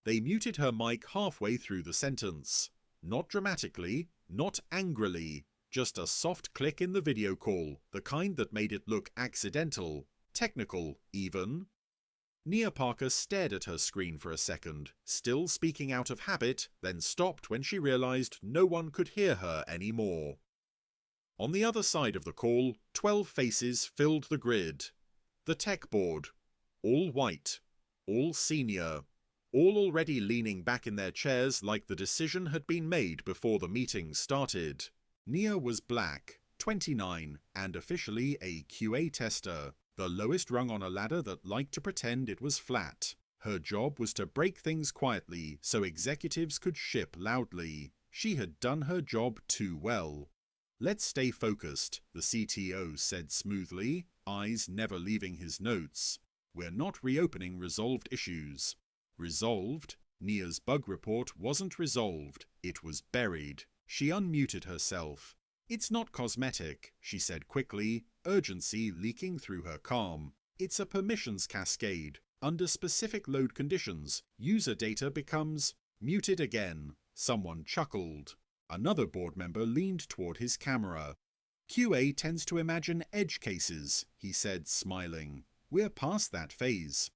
They muted her mic halfway through the sentence. Not dramatically, not angrily, just a soft click in the video call, the kind that made it look accidental, technical even. Nia Parker stared at her screen for a second, still speaking out of habit, then stopped when she realized no one could hear her anymore. On the other side of the call, 12 faces filled the grid. The tech board. All white. All senior. All already leaning back in their chairs like the decision had been made before the meeting started. Nia was black, 29, and officially a QA tester, the lowest rung on a ladder that liked to pretend it was flat. Her job was to break things quietly so executives could ship loudly. She had done her job too well. "Let's stay focused," the CTO said smoothly, eyes never leaving his notes. "We're not reopening resolved issues." Resolved? Nia's bug report wasn't resolved, it was buried. She unmuted herself. "It's not cosmetic," she said quickly, urgency leaking through her calm. "It's a permissions cascade. Under specific load conditions, user data becomes muted again." Someone chuckled. Another board member leaned toward his camera. "QA tends to imagine edge cases," he said, smiling. "We're past that phase."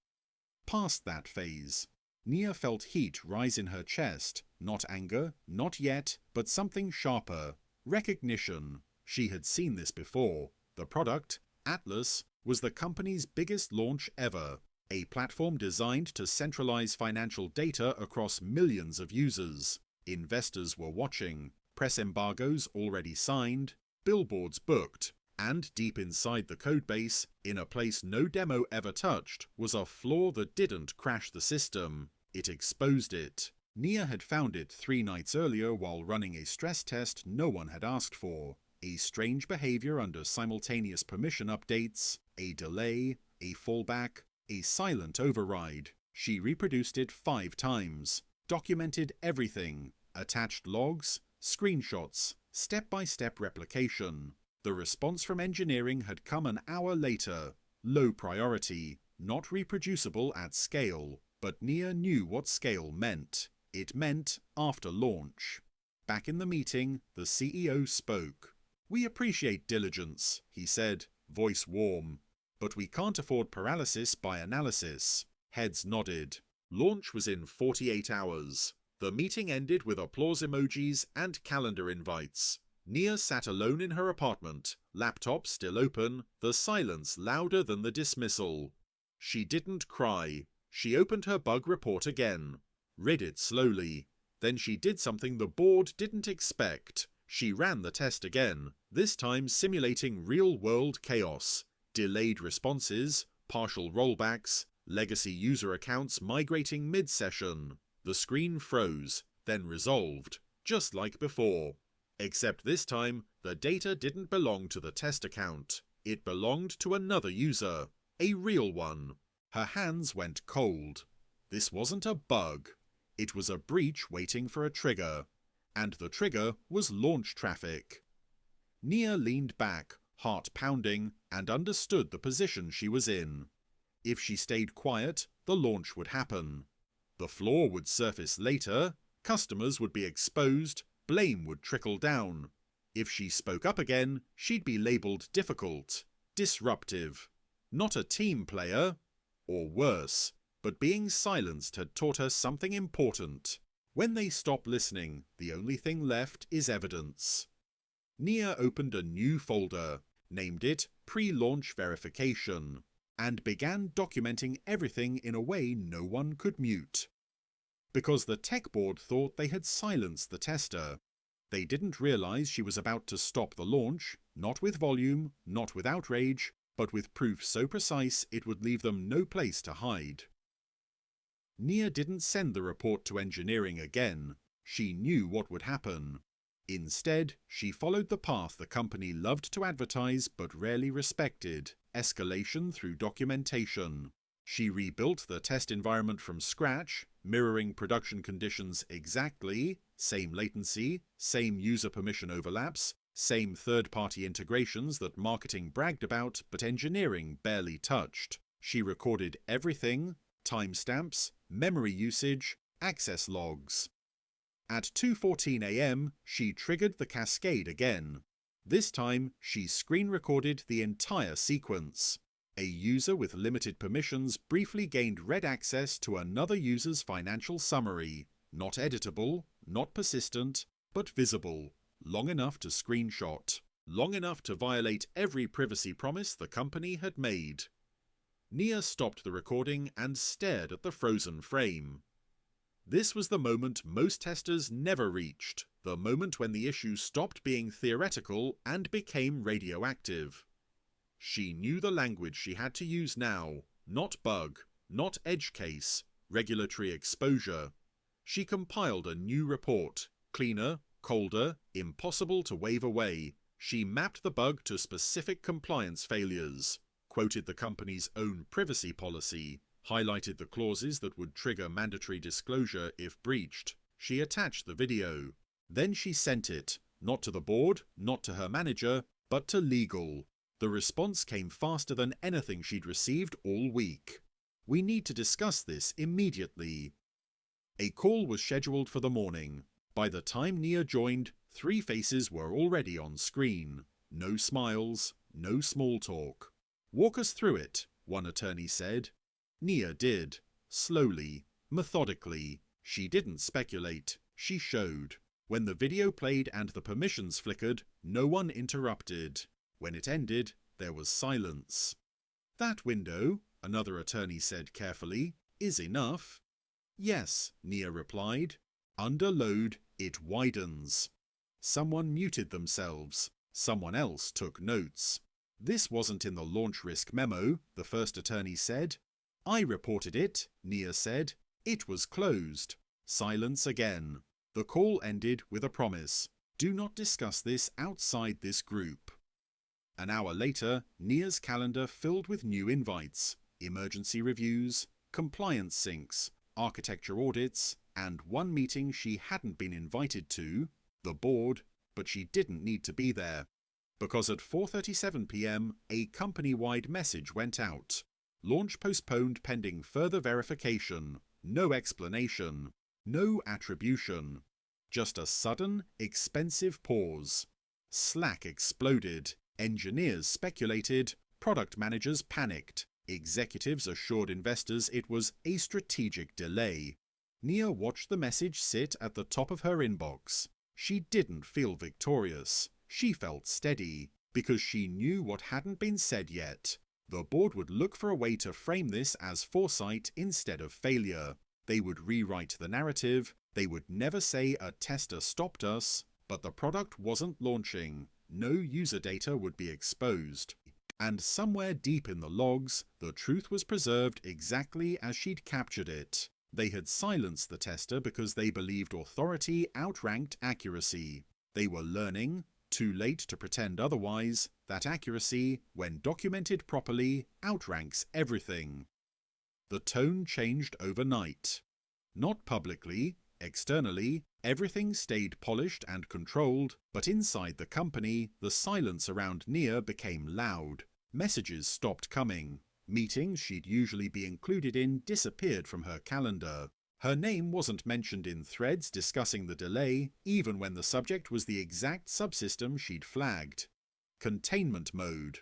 Past that phase. Nia felt heat rise in her chest. Not anger, not yet, but something sharper. Recognition. She had seen this before. The product, Atlas, was the company's biggest launch ever. A platform designed to centralize financial data across millions of users. Investors were watching. Press embargoes already signed. Billboards booked. And deep inside the codebase, in a place no demo ever touched, was a flaw that didn't crash the system. It exposed it. Nia had found it 3 nights earlier while running a stress test no one had asked for. A strange behavior under simultaneous permission updates, a delay, a fallback, a silent override. She reproduced it 5 times, documented everything, attached logs, screenshots, step-by-step replication. The response from engineering had come an hour later. Low priority, not reproducible at scale. But Nia knew what scale meant. It meant after launch. Back in the meeting, the CEO spoke. "We appreciate diligence," he said, voice warm. "But we can't afford paralysis by analysis." Heads nodded. Launch was in 48 hours. The meeting ended with applause emojis and calendar invites. Nia sat alone in her apartment, laptop still open, the silence louder than the dismissal. She didn't cry. She opened her bug report again, read it slowly. Then she did something the board didn't expect. She ran the test again, this time simulating real-world chaos. Delayed responses, partial rollbacks, legacy user accounts migrating mid-session. The screen froze, then resolved, just like before. Except this time, the data didn't belong to the test account. It belonged to another user, a real one. Her hands went cold. This wasn't a bug. It was a breach waiting for a trigger. And the trigger was launch traffic. Nia leaned back, heart pounding, and understood the position she was in. If she stayed quiet, the launch would happen. The flaw would surface later, customers would be exposed, blame would trickle down. If she spoke up again, she'd be labelled difficult, disruptive. Not a team player, or worse, but being silenced had taught her something important. When they stop listening, the only thing left is evidence. Nia opened a new folder, named it Pre-Launch Verification, and began documenting everything in a way no one could mute. Because the tech board thought they had silenced the tester. They didn't realize she was about to stop the launch, not with volume, not with outrage, but with proof so precise it would leave them no place to hide. Nia didn't send the report to engineering again. She knew what would happen. Instead, she followed the path the company loved to advertise but rarely respected: escalation through documentation. She rebuilt the test environment from scratch, mirroring production conditions exactly, same latency, same user permission overlaps, same third-party integrations that marketing bragged about but engineering barely touched. She recorded everything: timestamps, memory usage, Access logs. At 2:14 AM, she triggered the cascade again. This time, she screen recorded the entire sequence. A user with limited permissions briefly gained read access to another user's financial summary. Not editable, not persistent, but visible. Long enough to screenshot. Long enough to violate every privacy promise the company had made. Nia stopped the recording and stared at the frozen frame. This was the moment most testers never reached, the moment when the issue stopped being theoretical and became radioactive. She knew the language she had to use now, not bug, not edge case, regulatory exposure. She compiled a new report, cleaner, colder, impossible to wave away. She mapped the bug to specific compliance failures, quoted the company's own privacy policy, highlighted the clauses that would trigger mandatory disclosure if breached. She attached the video. Then she sent it, not to the board, not to her manager, but to legal. The response came faster than anything she'd received all week. "We need to discuss this immediately." A call was scheduled for the morning. By the time Nia joined, 3 faces were already on screen. No smiles, no small talk. "Walk us through it," one attorney said. Nia did. Slowly, methodically. She didn't speculate. She showed. When the video played and the permissions flickered, no one interrupted. When it ended, there was silence. "That window," another attorney said carefully, "is enough." "Yes," Nia replied. "Under load, it widens." Someone muted themselves. Someone else took notes. "This wasn't in the launch risk memo," the first attorney said. "I reported it," Nia said. "It was closed." Silence again. The call ended with a promise. "Do not discuss this outside this group." An hour later, Nia's calendar filled with new invites, emergency reviews, compliance syncs, architecture audits, and one meeting she hadn't been invited to, the board, but she didn't need to be there. Because at 4:37 PM, a company-wide message went out. Launch postponed pending further verification. No explanation. No attribution. Just a sudden, expensive pause. Slack exploded. Engineers speculated. Product managers panicked. Executives assured investors it was a strategic delay. Nia watched the message sit at the top of her inbox. She didn't feel victorious. She felt steady, because she knew what hadn't been said yet. The board would look for a way to frame this as foresight instead of failure. They would rewrite the narrative. They would never say a tester stopped us, but the product wasn't launching. No user data would be exposed. And somewhere deep in the logs, the truth was preserved exactly as she'd captured it. They had silenced the tester because they believed authority outranked accuracy. They were learning, too late to pretend otherwise, that accuracy, when documented properly, outranks everything. The tone changed overnight. Not publicly, externally, everything stayed polished and controlled, but inside the company, the silence around Nia became loud. Messages stopped coming. Meetings she'd usually be included in disappeared from her calendar. Her name wasn't mentioned in threads discussing the delay, even when the subject was the exact subsystem she'd flagged. Containment mode.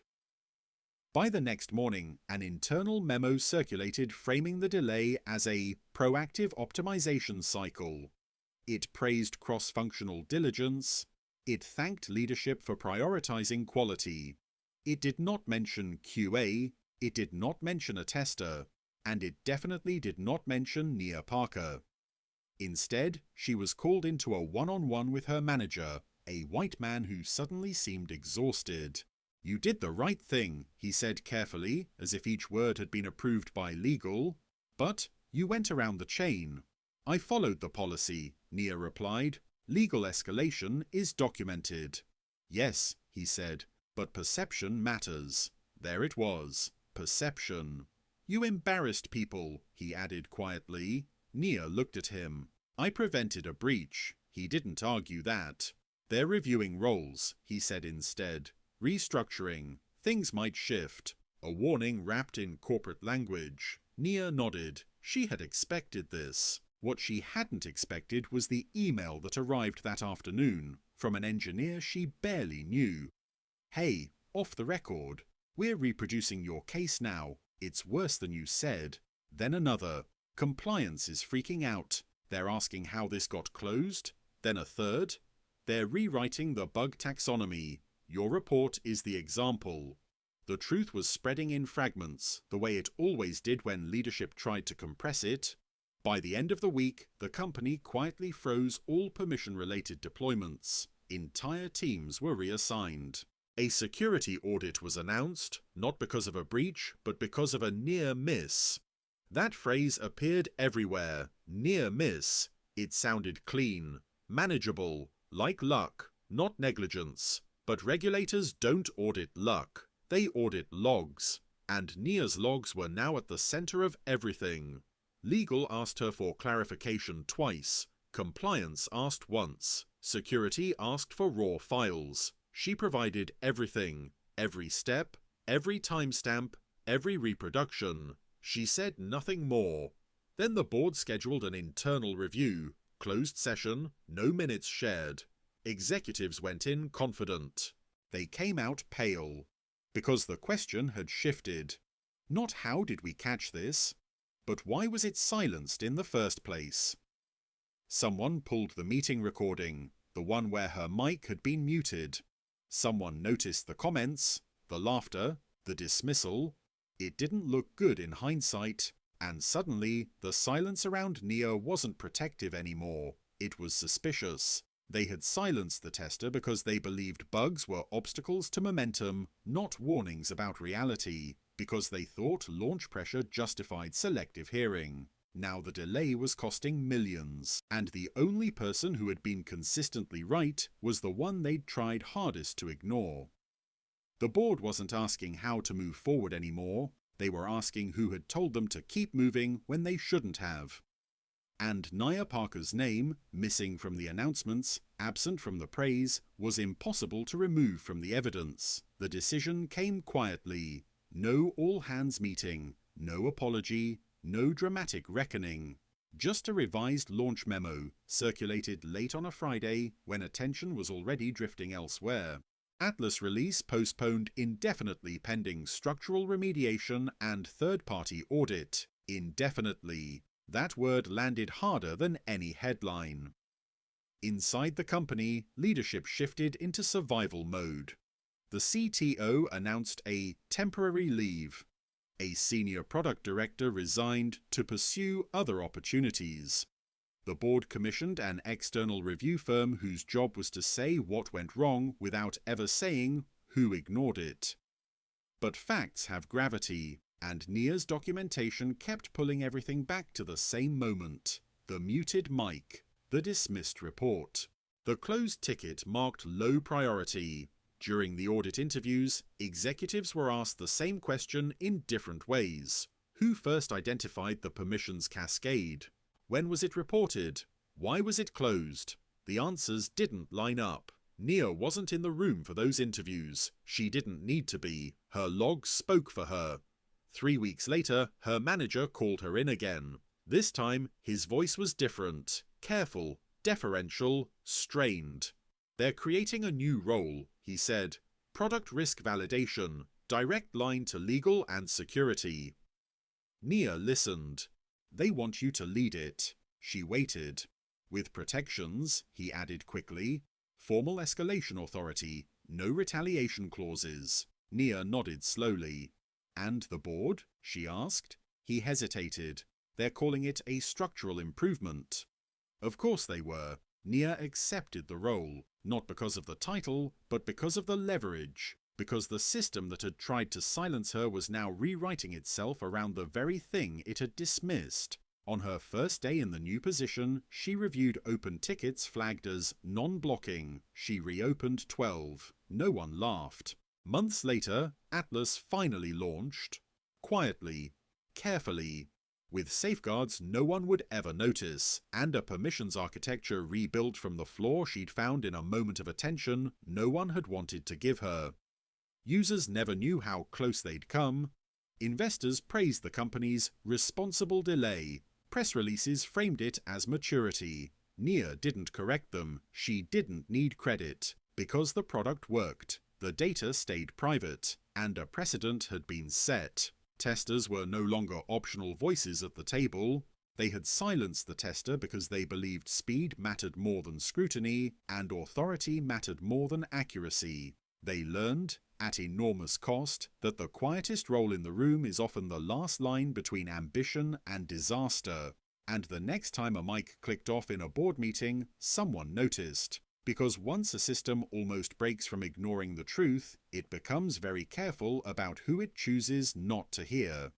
By the next morning, an internal memo circulated framing the delay as a proactive optimization cycle. It praised cross-functional diligence. It thanked leadership for prioritizing quality. It did not mention QA. It did not mention a tester. And it definitely did not mention Nia Parker. Instead, she was called into a one-on-one with her manager, a white man who suddenly seemed exhausted. "You did the right thing," he said carefully, as if each word had been approved by legal. "But you went around the chain." "I followed the policy," Nia replied. "Legal escalation is documented." "Yes," he said, "but perception matters." There it was. Perception. "You embarrassed people," he added quietly. Nia looked at him. "I prevented a breach." He didn't argue that. "They're reviewing roles," he said instead. "Restructuring. Things might shift." A warning wrapped in corporate language. Nia nodded. She had expected this. What she hadn't expected was the email that arrived that afternoon from an engineer she barely knew. "Hey, off the record. We're reproducing your case now. It's worse than you said." Then another. "Compliance is freaking out. They're asking how this got closed." Then a third. "They're rewriting the bug taxonomy. Your report is the example." The truth was spreading in fragments, the way it always did when leadership tried to compress it. By the end of the week, the company quietly froze all permission-related deployments. Entire teams were reassigned. A security audit was announced, not because of a breach, but because of a near miss. That phrase appeared everywhere. Near miss. It sounded clean, manageable, like luck, not negligence. But regulators don't audit luck. They audit logs. And Nia's logs were now at the center of everything. Legal asked her for clarification twice. Compliance asked once. Security asked for raw files. She provided everything. Every step, every timestamp, every reproduction. She said nothing more. Then the board scheduled an internal review. Closed session, no minutes shared. Executives went in confident. They came out pale. Because the question had shifted. Not how did we catch this, but why was it silenced in the first place? Someone pulled the meeting recording, the one where her mic had been muted. Someone noticed the comments, the laughter, the dismissal. It didn't look good in hindsight, and suddenly the silence around Nia wasn't protective anymore. It was suspicious. They had silenced the tester because they believed bugs were obstacles to momentum, not warnings about reality, because they thought launch pressure justified selective hearing. Now the delay was costing millions, and the only person who had been consistently right was the one they'd tried hardest to ignore. The board wasn't asking how to move forward anymore. They were asking who had told them to keep moving when they shouldn't have. And Nia Parker's name, missing from the announcements, absent from the praise, was impossible to remove from the evidence. The decision came quietly. No all-hands meeting, no apology, no dramatic reckoning. Just a revised launch memo, circulated late on a Friday when attention was already drifting elsewhere. Atlas release postponed indefinitely pending structural remediation and third-party audit. Indefinitely. That word landed harder than any headline. Inside the company, leadership shifted into survival mode. The CTO announced a temporary leave. A senior product director resigned to pursue other opportunities. The board commissioned an external review firm whose job was to say what went wrong without ever saying who ignored it. But facts have gravity, and Nia's documentation kept pulling everything back to the same moment. The muted mic, the dismissed report. The closed ticket marked low priority. During the audit interviews, executives were asked the same question in different ways. Who first identified the permissions cascade? When was it reported? Why was it closed? The answers didn't line up. Nia wasn't in the room for those interviews. She didn't need to be. Her logs spoke for her. 3 weeks later, her manager called her in again. This time, his voice was different. Careful, deferential, strained. "They're creating a new role," he said. "Product risk validation, direct line to legal and security." Nia listened. "They want you to lead it." She waited. "With protections," he added quickly. "Formal escalation authority, no retaliation clauses." Nia nodded slowly. "And the board?" she asked. He hesitated. "They're calling it a structural improvement." Of course they were. Nia accepted the role, not because of the title, but because of the leverage. Because the system that had tried to silence her was now rewriting itself around the very thing it had dismissed. On her first day in the new position, she reviewed open tickets flagged as non-blocking. She reopened 12. No one laughed. Months later, Atlas finally launched. Quietly. Carefully. With safeguards no one would ever notice, and a permissions architecture rebuilt from the flaw she'd found in a moment of attention no one had wanted to give her. Users never knew how close they'd come. Investors praised the company's responsible delay, press releases framed it as maturity. Nia didn't correct them, she didn't need credit. Because the product worked, the data stayed private, and a precedent had been set. Testers were no longer optional voices at the table. They had silenced the tester because they believed speed mattered more than scrutiny, and authority mattered more than accuracy. They learned, at enormous cost, that the quietest role in the room is often the last line between ambition and disaster. And the next time a mic clicked off in a board meeting, someone noticed. Because once a system almost breaks from ignoring the truth, it becomes very careful about who it chooses not to hear.